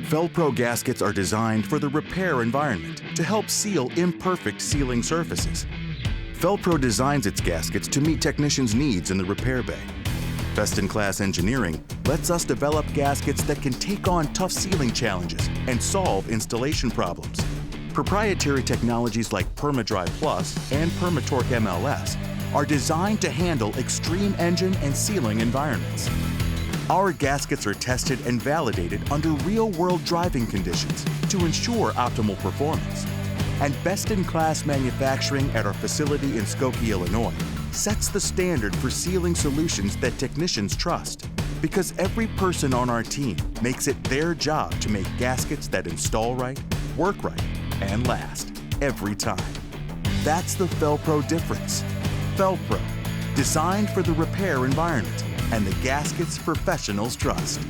Fel-Pro gaskets are designed for the repair environment to help seal imperfect sealing surfaces. Fel-Pro designs its gaskets to meet technicians' needs in the repair bay. Best-in-class engineering lets us develop gaskets that can take on tough sealing challenges and solve installation problems. Proprietary technologies like PermaDryPlus and PermaTorque MLS are designed to handle extreme engine and sealing environments. Our gaskets are tested and validated under real-world driving conditions to ensure optimal performance. And best-in-class manufacturing at our facility in Skokie, Illinois, sets the standard for sealing solutions that technicians trust, because every person on our team makes it their job to make gaskets that install right, work right, and last every time. That's the Fel-Pro Difference. Fel-Pro, designed for the repair environment, and the Gaskets Professionals Trust.